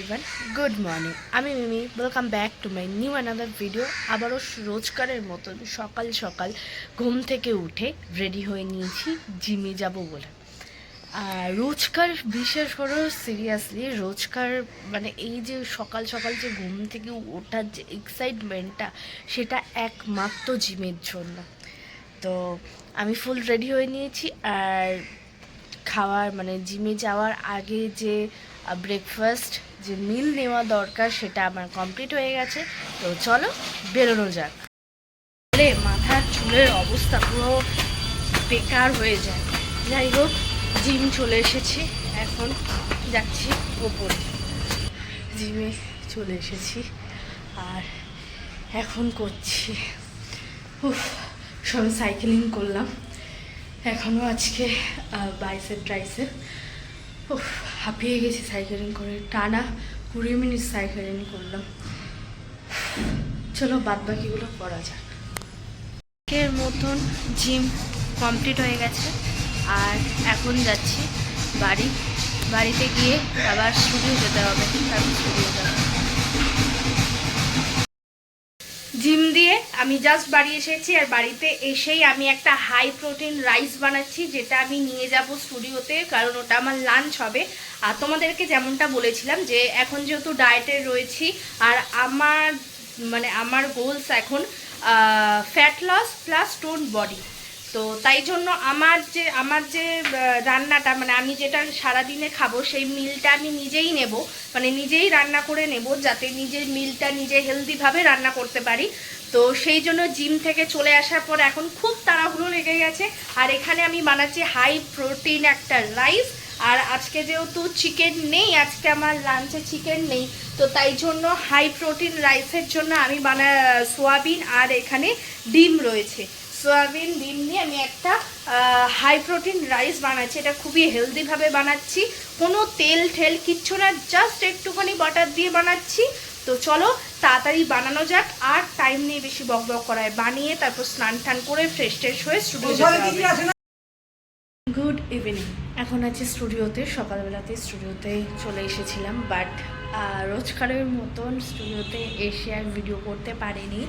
Everyone, good morning. আমি Mimi, welcome back to my new another video. আবারও রোজকারের মতন সকাল সকাল ঘুম থেকে উঠে রেডি হয়ে নিয়েছি জিমে যাব বলে। আর রোজকার বিশেষ করে সিরিয়াসলি রোজকার মানে এই যে সকাল সকাল যে ঘুম থেকে ওঠার যে এক্সাইটমেন্টটা, সেটা একমাত্র জিমের জন্য। তো আমি ফুল রেডি হয়ে নিয়েছি। আর খাওয়ার মানে জিমে যাওয়ার আগে যে ব্রেকফাস্ট যে মিল নেওয়া দরকার সেটা আমার কমপ্লিট হয়ে গেছে। তো চলো বেরোনো যাক। মাথার চুলের অবস্থা পুরো বেকার হয়ে যায়। যাই হোক, জিম চলে এসেছি, এখন যাচ্ছি ওপরে। জিমে চলে এসেছি আর এখন করছি সবে সাইকেলিং করলাম। এখনও আজকে বাইসেপ ট্রাইসেপ হাঁপিয়ে গেছি সাইকেলিং করে। টানা 20 মিনিট সাইকেলিং করলাম। চলো বাদ বাকিগুলো করা যাক। এর মতন জিম কমপ্লিট হয়ে গেছে আর এখন যাচ্ছি বাড়িতে গিয়ে আবার স্টুডিও যেতে হবে। তারপর স্টুডিও যাবো। জিম দিয়ে আমি জাস্ট বাড়ি এসেছি আর বাড়িতে এসেই আমি একটা হাই প্রোটিন রাইস বানাচ্ছি, যেটা আমি নিয়ে যাব স্টুডিওতে, কারণ ওটা আমার লাঞ্চ হবে। আর তোমাদেরকে যেমনটা বলেছিলাম যে এখন যেহেতু ডায়েটে রয়েছি আর আমার গোলস এখন fat loss plus tone body. তো তাই জন্য আমার যে রান্নাটা মানে আমি যেটা সারাদিনে খাবো সেই মিলটা আমি নিজেই নেব, মানে নিজেই রান্না করে নেব, যাতে নিজের মিলটা নিজে হেলদিভাবে রান্না করতে পারি। তো সেই জন্য জিম থেকে চলে আসার পর এখন খুব তাড়াহুড়ো লেগে গেছে। আর এখানে আমি বানাচ্ছি হাই প্রোটিন একটা রাইস। আর আজকে যেহেতু চিকেন নেই, আজকে আমার লাঞ্চে চিকেন নেই, তো তাই জন্য হাই প্রোটিন রাইসের জন্য আমি সোয়াবিন আর এখানে ডিম রয়েছে। সোয়াবিন ডিম নিয়ে আমি একটা হাই প্রোটিন রাইস বানাচ্ছি। এটা খুবই হেলদিভাবে বানাচ্ছি, কোনো তেল ঠেল কিচ্ছু না, জাস্ট একটুখানি বাটার দিয়ে বানাচ্ছি। তো চলো তাড়াতাড়ি বানানো যাক, আর টাইম নেই বেশি বকবক করায়। বানিয়ে তারপর স্নান টান করে ফ্রেশ ট্রেশ হয়ে স্টুডিও যেতে হবে। গুড ইভিনিং, এখন আছি স্টুডিওতে। সকালবেলাতে স্টুডিওতে চলে এসেছিলাম, বাট রোজকারের মতন স্টুডিওতে এসে আর ভিডিও করতে পারিনি,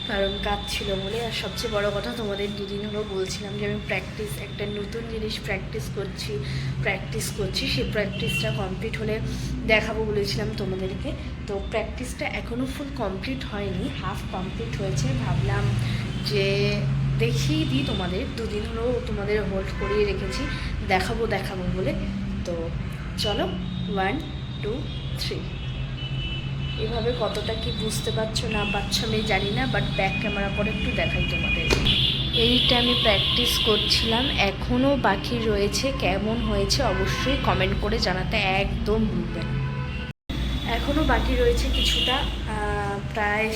কারণ কাজ ছিল বলে। আর সবচেয়ে বড় কথা, তোমাদের দুদিন হলো বলছিলাম যে আমি একটা নতুন জিনিস প্র্যাকটিস করছি। সেই প্র্যাকটিসটা কমপ্লিট হলে দেখাবো বলেছিলাম তোমাদেরকে। তো প্র্যাকটিসটা এখনও ফুল কমপ্লিট হয়নি, হাফ কমপ্লিট হয়েছে। ভাবলাম যে দেখিয়ে দিই তোমাদের, দুদিন হলো তোমাদের হোল্ড করিয়ে রেখেছি, দেখাবো বলে। তো চলো 1 2 3। এভাবে কতটা কি বুঝতে পারছো না পারছো আমি জানি না, বাট ব্যাক ক্যামেরা করে একটু দেখাই তোমাদের। এইটা আমি প্র্যাকটিস করছিলাম, এখনও বাকি রয়েছে। কেমন হয়েছে অবশ্যই কমেন্ট করে জানাতে একদম ভুলবেন। এখনও বাকি রয়েছে কিছুটা, প্রায়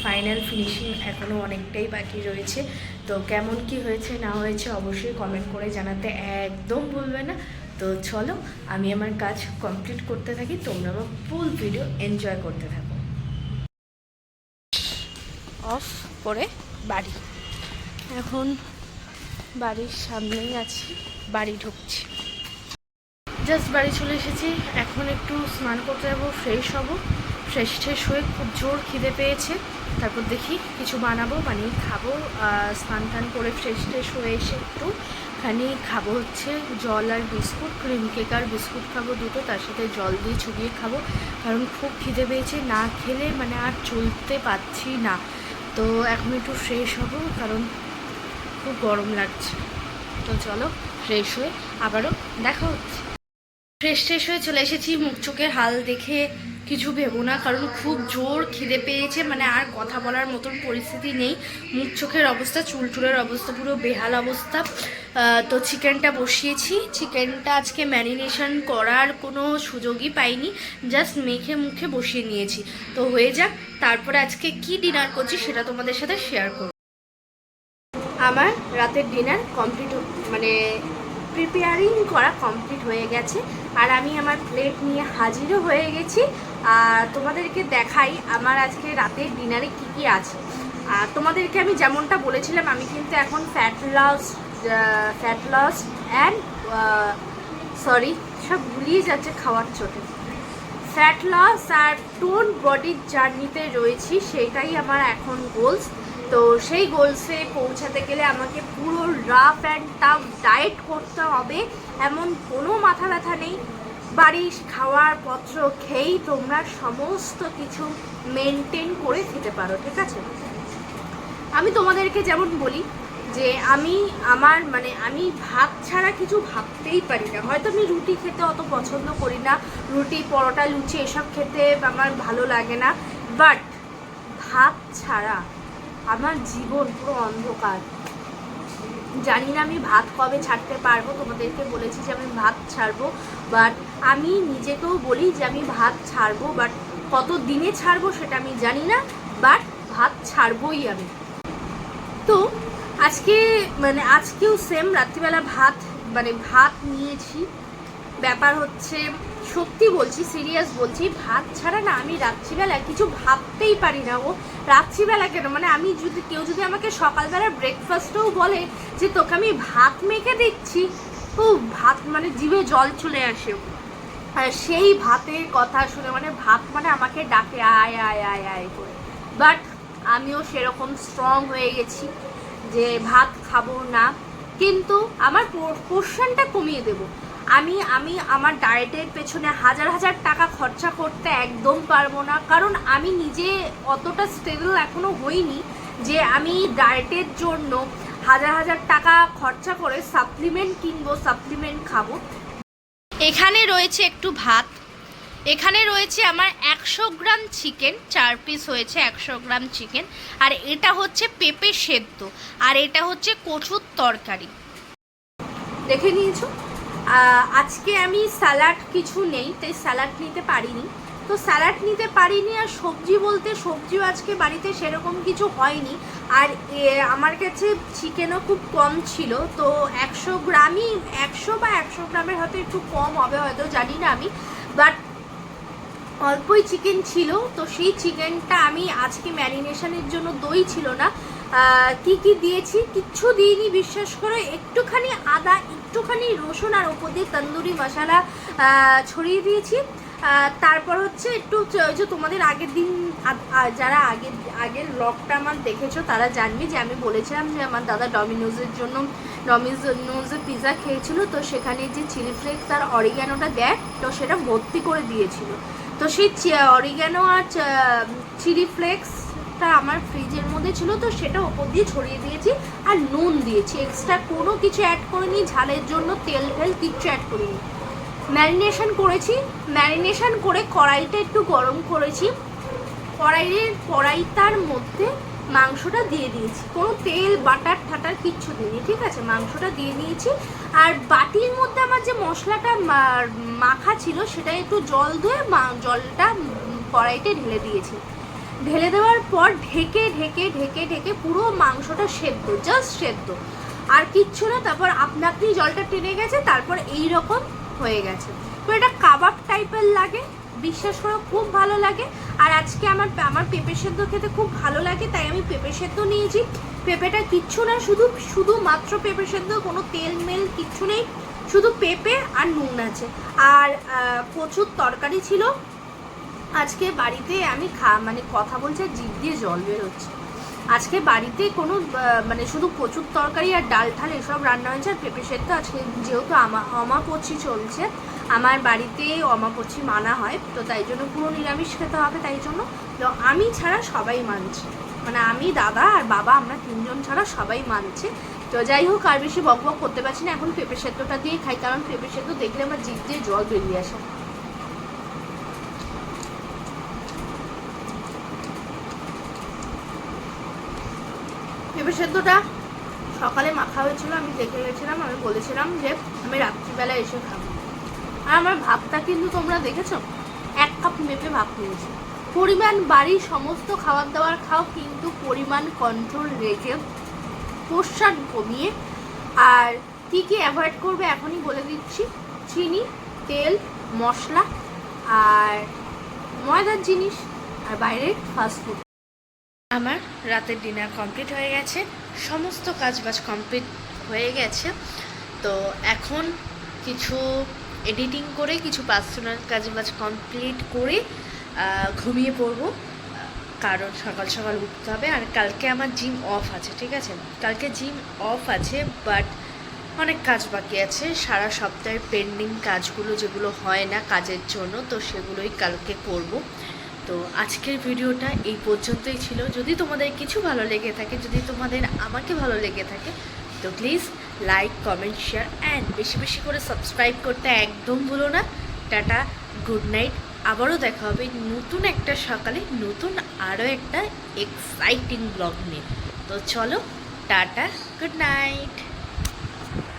ফাইনাল ফিনিশিং এখনও অনেকটাই বাকি রয়েছে। তো কেমন কি হয়েছে না হয়েছে অবশ্যই কমেন্ট করে জানাতে একদম ভুলবে না। তো চলো আমি আমার কাজ কমপ্লিট করতে থাকি, তোমরা আমার ফুল ভিডিও এনজয় করতে থাকো। অফ করে এখন বাড়ির সামনেই আছি, বাড়ি ঢুকছি। জাস্ট বাড়ি চলে এসেছি, এখন একটু স্নান করতে যাবো, ফ্রেশ হব। ফ্রেশ হয়ে খুব জোর খিদে পেয়েছে, তারপর দেখি কিছু বানিয়ে খাবো। স্নান টান করে ফ্রেশ হয়ে এসে একটুখানি খাবো হচ্ছে জল আর বিস্কুট, ক্রিম কেক আর বিস্কুট খাবো দুটো, তার সাথে জল দিয়ে চুবিয়ে খাবো, কারণ খুব খিদে পেয়েছে। না খেলে মানে আর চলতে পারছি না। তো এখন একটু ফ্রেশ হব, কারণ খুব গরম লাগছে। তো চলো ফ্রেশ হয়ে আবারও দেখা হচ্ছে। ফ্রেশ হয়ে চলে এসেছি। মুখ চোখের হাল দেখে কিছু ভেবো না, কারণ খুব জোর খিদে পেয়েছে, মানে আর কথা বলার মতন পরিস্থিতি নেই। মুখ চোখের অবস্থা, চুলের অবস্থা পুরো বেহাল অবস্থা। তো চিকেনটা বসিয়েছি। চিকেনটা আজকে ম্যারিনেশন করার কোনো সুযোগই পাইনি, জাস্ট মেখে মুখে বসিয়ে নিয়েছি। তো হয়ে যাক, তারপরে আজকে কি ডিনার করছি সেটা তোমাদের সাথে শেয়ার করব। আমার রাতের ডিনার কমপ্লিট, মানে প্রিপেয়ারিং করা কমপ্লিট হয়ে গেছে, আর আমি আমার প্লেট নিয়ে হাজিরও হয়ে গেছি। আর তোমাদেরকে দেখাই আমার আজকে রাতের ডিনারে কি কি আছে। আর তোমাদেরকে আমি যেমনটা বলেছিলাম, আমি কিন্তু এখন ফ্যাট লস অ্যান্ড সব গুলিয়ে যাচ্ছে খাওয়ার চোটে। ফ্যাট লস আর টোন বডির জার্নিতে রয়েছি, সেটাই আমার এখন গোলস। তো সেই গোলসে পৌঁছাতে গেলে আমাকে পুরো রাফ অ্যান্ড টাফ ডায়েট করতে হবে, এমন কোনো মাথা ব্যথা নেই। বাড়ির খাওয়ার পত্র খেয়েই তোমরা সমস্ত কিছু মেনটেন করে খেতে পারো, ঠিক আছে? আমি তোমাদেরকে যেমন বলি যে আমি ভাত ছাড়া কিছু ভাবতেই পারি না। হয়তো আমি রুটি খেতে অত পছন্দ করি না, রুটি পরোটা লুচি এসব খেতে আমার ভালো লাগে না, বাট ভাত ছাড়া আমার জীবন পুরো অন্ধকার। জানি না আমি ভাত কবে ছাড়তে পারবো, তোমাদেরকে বলেছি যে আমি ভাত ছাড়বো, বাট আমি নিজেকেও বলি যে আমি ভাত ছাড়বো, বাট কত দিনে ছাড়বো সেটা আমি জানি না, বাট ভাত ছাড়বই আমি। তো আজকেও সেম রাত্রিবেলা ভাত নিয়েছি। ব্যাপার হচ্ছে, সত্যি বলছি, সিরিয়াস বলছি, ভাত ছাড়া না আমি রাত্রিবেলা কিছু ভাবতেই পারি না। ও রাত্রিবেলা কেন, আমি কেউ যদি আমাকে সকালবেলা ব্রেকফাস্টেও বলে যে তোকে আমি ভাত মেখে দিচ্ছি, ও ভাত জিভে জল চলে আসে। আর সেই ভাতের কথা শুনে ভাত আমাকে ডাকে আয় আয় আয় আয় করে। বাট আমিও সেরকম স্ট্রং হয়ে গেছি যে ভাত খাবো না, কিন্তু আমার পোর্শনটা কমিয়ে দেবো। আমি আমার ডায়েটের পেছনে হাজার হাজার টাকা খরচা করতে একদম পারবো না, কারণ আমি নিজে অতটা স্টেবল এখনো হইনি যে আমি ডায়েটের জন্য হাজার হাজার টাকা খরচা করে সাপ্লিমেন্ট কিনবো, সাপ্লিমেন্ট খাবো। এখানে রয়েছে একটু ভাত, এখানে রয়েছে আমার 100 গ্রাম চিকেন, 4 পিস হয়েছে 100 গ্রাম চিকেন, আর এটা হচ্ছে পেঁপে সেদ্ধ, আর এটা হচ্ছে কচুর তরকারি। দেখে নিয়েছো? আজকে আমি স্যালাড কিছু নেই, তাই স্যালাড নিতে পারিনি। তো স্যালাড নিতে পারিনি, আর সবজি বলতে সবজিও আজকে বাড়িতে সেরকম কিছু হয়নি। আর আমার কাছে চিকেনও খুব কম ছিল, তো 100 গ্রামই 100 বা 100 গ্রামের হয়তো একটু কম হবে, হয়তো জানি না আমি, বাট অল্পই চিকেন ছিল। তো সেই চিকেনটা আমি আজকে ম্যারিনেশনের জন্য, দই ছিল না, কি কি দিয়েছি, কিচ্ছু দিইনি বিশ্বাস করে। একটুখানি আদা, একটুখানি রসুন, আর ওপর দিয়ে তন্দুরি মশলা ছড়িয়ে দিয়েছি। তারপর হচ্ছে একটু যে তোমাদের আগের দিন যারা আগের ব্লগটা আমার দেখেছো তারা জানবে যে আমি বলেছিলাম যে আমার দাদা ডমিনোজে পিৎজা খেয়েছিল, তো সেখানে যে চিলি ফ্লেক্স আর অরিগ্যানোটা দেয়, তো সেটা ভর্তি করে দিয়েছিল। তো সেই অরিগ্যানো আর চিলি ফ্লেক্সটা আমার ফ্রিজের মধ্যে ছিল, তো সেটা ওপর দিয়ে ছড়িয়ে দিয়েছি, আর নুন দিয়েছি, এক্সট্রা কোনো কিছু অ্যাড করিনি, ঝালের জন্য তেল কিচ্ছু অ্যাড করিনি। ম্যারিনেশন করেছি, ম্যারিনেশন করে কড়াইটা একটু গরম করেছি, কড়াইটার মধ্যে মাংসটা দিয়ে দিয়েছি, কোনো তেল বাটার ঠাটার কিচ্ছু দিইনি, ঠিক আছে? মাংসটা দিয়ে দিয়েছি, আর বাটির মধ্যে আমার যে মশলাটা মাখা ছিল সেটা একটু জল ধুয়ে জলটা কড়াইতে ঢেলে দিয়েছি। ঢেলে দেওয়ার পর ঢেকে ঢেকে ঢেকে ঢেকে পুরো মাংসটা সেদ্ধ, জাস্ট সেদ্ধ, আর কিচ্ছু না। তারপর আপনি জলটা টেনে গেছে, তারপর এই রকম হয়ে গেছে। তো এটা কাবাব টাইপের লাগে, বিশ্বাস করো খুব ভালো লাগে। আর আজকে আমার পেঁপে সেদ্ধ খেতে খুব ভালো লাগে, তাই আমি পেঁপে সেদ্ধ নিয়েছি। পেঁপেটা কিচ্ছু না, শুধু মাত্র পেঁপে সেদ্ধ, কোনো তেল মেল কিচ্ছু নেই, শুধু পেঁপে আর নুন আছে। আর কচুর তরকারি ছিল আজকে বাড়িতে। আমি কথা বলছি আর জিভ দিয়ে জল বেরোচ্ছে। আজকে বাড়িতে কোনো শুধু কচুর তরকারি আর ডাল ঠাল এসব রান্না হয়েছে, আর পেঁপে সেদ্ধ। আজকে যেহেতু অমাপচ্ছি চলছে, আমার বাড়িতে অমাপচ্ছি মানা হয়, তো তাই জন্য পুরো নিরামিষ খেতে হবে, তাই জন্য আমি ছাড়া সবাই মানছে, আমি, দাদা আর বাবা, আমরা 3 জন ছাড়া সবাই মানছে। তো যাই হোক, আর বেশি বক বক করতে পারছি না, এখন পেঁপে সেদ্ধটা দিয়ে খাই, কারণ পেঁপে সেদ্ধ দেখলে আমার জিভ দিয়ে জল বেরিয়ে আসে। পেঁপে সেদ্ধটা সকালে মাখা হয়েছিল, আমি দেখে গেছিলাম, আমি বলেছিলাম যে আমি রাত্রিবেলা এসে খাবো। আর আমার ভাতটা কিন্তু তোমরা দেখেছো, 1 কাপ মেপে ভাত নিয়েছি। পরিমাণ বাড়ির সমস্ত খাবার দাবার খাও, কিন্তু পরিমাণ কন্ট্রোল রেখে, পোর্শন কমিয়ে। আর কি কি অ্যাভয়েড করবে এখনই বলে দিচ্ছি: চিনি, তেল, মশলা, আর ময়দার জিনিস, আর বাইরের ফাস্টফুড। আমার রাতের ডিনার কমপ্লিট হয়ে গেছে, সমস্ত কাজবাজ কমপ্লিট হয়ে গেছে। তো এখন কিছু এডিটিং করে কিছু পার্সোনাল কাজ কমপ্লিট করে ঘুমিয়ে পড়বো, কারণ সকাল সকাল উঠতে হবে। আর কালকে আমার জিম অফ আছে, ঠিক আছে, কালকে জিম অফ আছে, বাট অনেক কাজ বাকি আছে, সারা সপ্তাহের পেন্ডিং কাজগুলো যেগুলো হয় না কাজের জন্য, তো সেগুলোই কালকে করব। তো আজকের ভিডিওটা এই পর্যন্তই ছিল। যদি তোমাদের কিছু ভালো লেগে থাকে, যদি তোমাদের আমাকে ভালো লেগে থাকে, তো please like, comment, share and বেশি বেশি করে সাবস্ক্রাইব করতে একদম ভুলো না। Tata, good night. আবারও দেখা হবে নতুন একটা সকালে, নতুন আরও একটা এক্সাইটিং ব্লগ নিয়ে। তো চলো, টাটা, গুড নাইট।